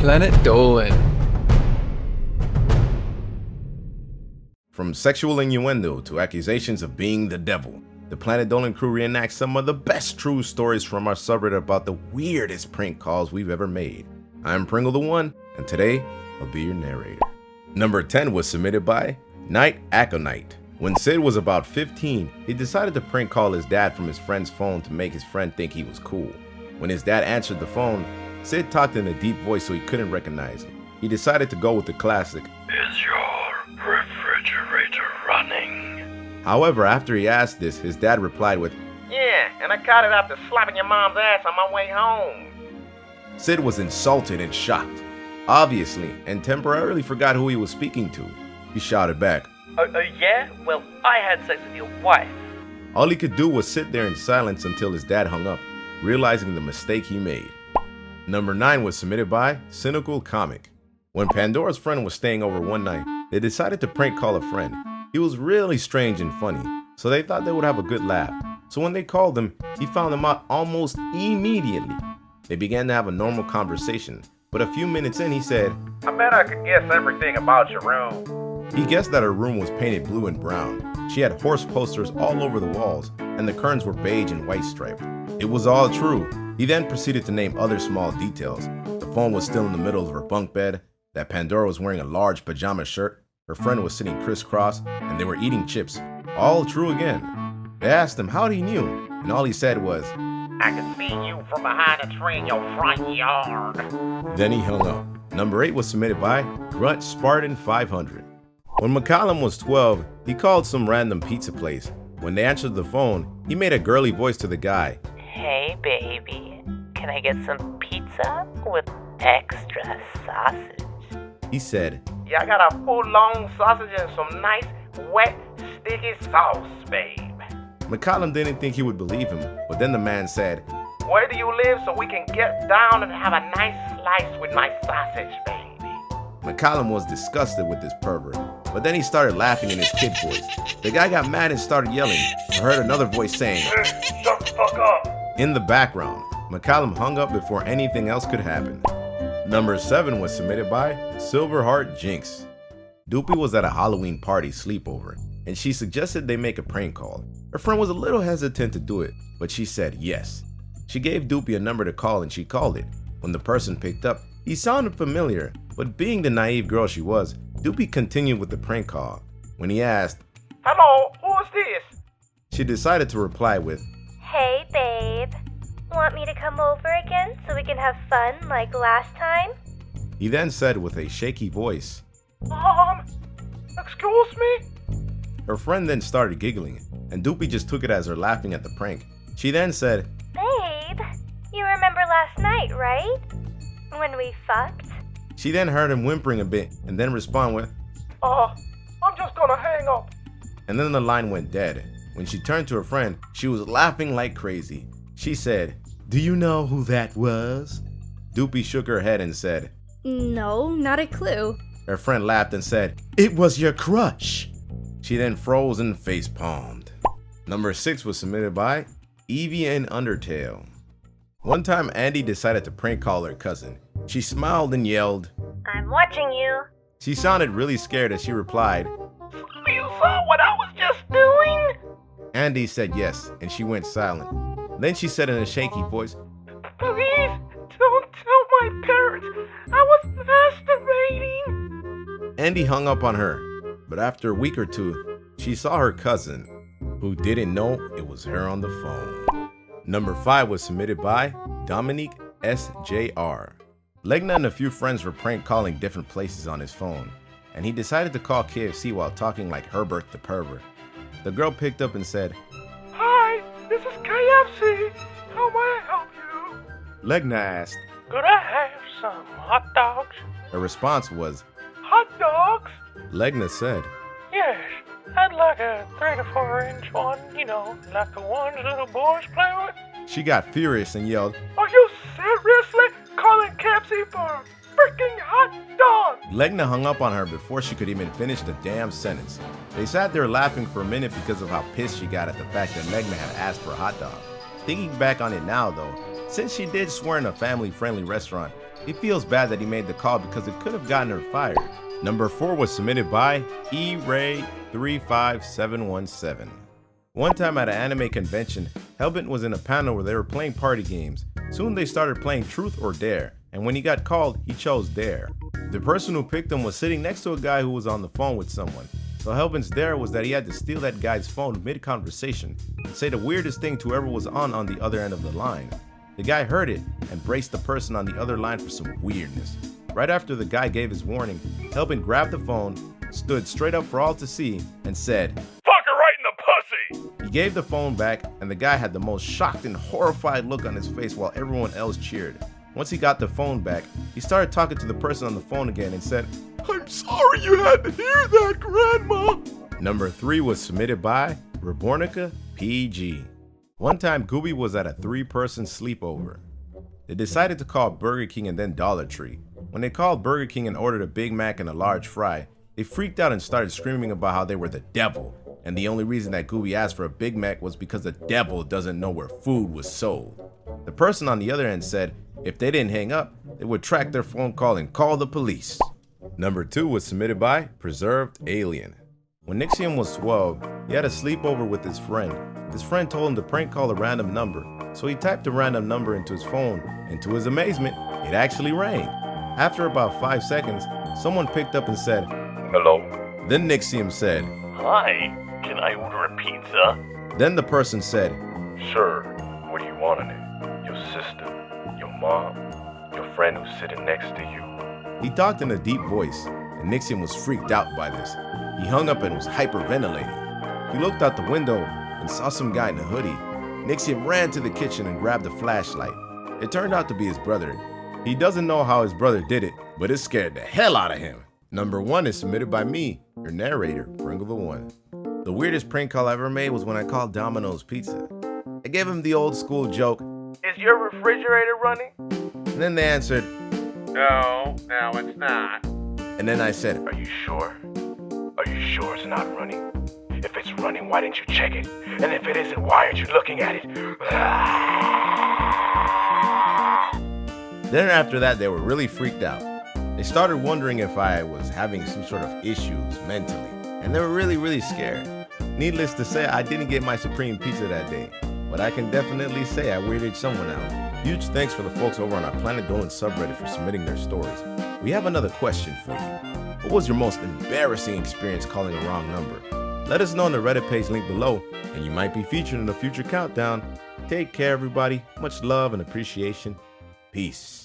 Planet Dolan. From sexual innuendo to accusations of being the devil, the Planet Dolan crew reenacts some of the best true stories from our subreddit about the weirdest prank calls we've ever made. I'm Pringle the One, and today I'll be your narrator. Number 10 was submitted by KnightAconite. When Sid was about 15, he decided to prank call his dad from his friend's phone to make his friend think he was cool. When his dad answered the phone, Sid talked in a deep voice so he couldn't recognize him. He decided to go with the classic, "Is your refrigerator running?" However, after he asked this, his dad replied with, "Yeah, and I caught it after slapping your mom's ass on my way home." Sid was insulted and shocked, obviously, and temporarily forgot who he was speaking to. He shouted back, Yeah? Well, I had sex with your wife." All he could do was sit there in silence until his dad hung up, realizing the mistake he made. Number 9 was submitted by CynicalComic. When Pandora's friend was staying over one night, they decided to prank call a friend. He was really strange and funny, so they thought they would have a good laugh. So when they called him, he found them out almost immediately. They began to have a normal conversation, but a few minutes in he said, "I bet I could guess everything about your room." He guessed that her room was painted blue and brown. She had horse posters all over the walls, and the curtains were beige and white striped. It was all true. He then proceeded to name other small details. The phone was still in the middle of her bunk bed, that Pandora was wearing a large pajama shirt, her friend was sitting crisscross, and they were eating chips. All true again. They asked him how he knew, and all he said was, "I can see you from behind a tree in your front yard." Then he hung up. Number 8 was submitted by Grunt Spartan 500. When McCallum was 12, he called some random pizza place. When they answered the phone, he made a girly voice to the guy. "Hey baby, can I get some pizza with extra sausage?" He said, "Yeah, I got a full long sausage and some nice, wet, sticky sauce, babe." McCallum didn't think he would believe him, but then the man said, "Where do you live so we can get down and have a nice slice with my sausage, baby?" McCallum was disgusted with this pervert, but then he started laughing in his kid voice. The guy got mad and started yelling. I heard another voice saying, Shut the fuck up! In the background. McCallum hung up before anything else could happen. Number 7 was submitted by Silverheart Jinx. Doopy was at a Halloween party sleepover, and she suggested they make a prank call. Her friend was a little hesitant to do it, but she said yes. She gave Doopy a number to call and she called it. When the person picked up, he sounded familiar, but being the naive girl she was, Doopy continued with the prank call. When he asked, "Hello, who is this?" she decided to reply with, "Hey, babe. Want me to come over again so we can have fun like last time?" He then said with a shaky voice, Excuse me?" Her friend then started giggling, and Doopy just took it as her laughing at the prank. She then said, "Babe, you remember last night, right? When we fucked?" She then heard him whimpering a bit and then respond with, I'm just gonna hang up." and then the line went dead. When she turned to her friend, she was laughing like crazy. She said, "Do you know who that was?" Doopy shook her head and said, "No, not a clue." Her friend laughed and said, "It was your crush." She then froze and face-palmed. Number 6 was submitted by Eeveeinundertale. One time Andy decided to prank call her cousin. She smiled and yelled, "I'm watching you." She sounded really scared as she replied, "You saw what I was just doing?" Andy said yes, and she went silent. Then she said in a shaky voice, "Please don't tell my parents I was masturbating." Andy hung up on her, but after a week or two, she saw her cousin, who didn't know it was her on the phone. Number 5 was submitted by DominiqueSJR. Legna and a few friends were prank calling different places on his phone, and he decided to call KFC while talking like Herbert the pervert. The girl picked up and said, "Hi, this is KFC. How may I help you?" Legna asked. "Could I have some hot dogs?" Her response was, "Hot dogs?" Legna said, "Yes, I'd like a 3 to 4 inch one, like the ones little boys play with." She got furious and yelled, "Are you seriously calling KFC for a freaking hot dog?" Legna hung up on her before she could even finish the damn sentence. They sat there laughing for a minute because of how pissed she got at the fact that Legna had asked for a hot dog. Thinking back on it now though, since she did swear in a family-friendly restaurant, He feels bad that he made the call because it could have gotten her fired. Number 4 was submitted by eray35717. One time at an anime convention, Hellbent was in a panel where they were playing party games. Soon they started playing Truth or Dare, and when he got called, he chose Dare. The person who picked him was sitting next to a guy who was on the phone with someone. So Hellbent's Dare was that he had to steal that guy's phone mid-conversation and say the weirdest thing to whoever was on the other end of the line. The guy heard it and braced the person on the other line for some weirdness. Right after the guy gave his warning, Hellbent grabbed the phone, stood straight up for all to see, and said, Fuck her right in the pussy! He gave the phone back, and the guy had the most shocked and horrified look on his face while everyone else cheered. Once he got the phone back, he started talking to the person on the phone again and said, I'm sorry you had to hear that, Grandma. Number 3 was submitted by RebornicaPG. One time, Gooby was at a 3-person sleepover. They decided to call Burger King and then Dollar Tree. When they called Burger King and ordered a Big Mac and a large fry, they freaked out and started screaming about how they were the devil, and the only reason that Gooby asked for a Big Mac was because the devil doesn't know where food was sold. The person on the other end said if they didn't hang up, they would track their phone call and call the police. Number 2 was submitted by PreservedAlien. When Nixium was 12, he had a sleepover with his friend. His friend told him to prank call a random number, so he typed a random number into his phone, and to his amazement, it actually rang. After about 5 seconds, someone picked up and said, Hello? Then Nixium said, Hi, can I order a pizza? Then the person said, Sure, what do you want in it? Your sister, your mom, your friend who's sitting next to you? He talked in a deep voice, and Nixium was freaked out by this. He hung up and was hyperventilating. He looked out the window and saw some guy in a hoodie. Nixium ran to the kitchen and grabbed a flashlight. It turned out to be his brother. He doesn't know how his brother did it, but it scared the hell out of him. Number 1 is submitted by me, your narrator, Pringle the One. The weirdest prank call I ever made was when I called Domino's Pizza. I gave him the old school joke, Is your refrigerator running? And then they answered, No, it's not. and then I said, Are you sure? Are you sure it's not running? If it's running, why didn't you check it? And if it isn't, why aren't you looking at it? Then after that, they were really freaked out. They started wondering if I was having some sort of issues mentally, and they were really scared. Needless to say, I didn't get my Supreme Pizza that day, but I can definitely say I weirded someone out. Huge thanks for the folks over on our Planet Dolan subreddit for submitting their stories. We have another question for you. What was your most embarrassing experience calling a wrong number? Let us know on the Reddit page link below, and you might be featured in a future countdown. Take care, everybody. Much love and appreciation. Peace.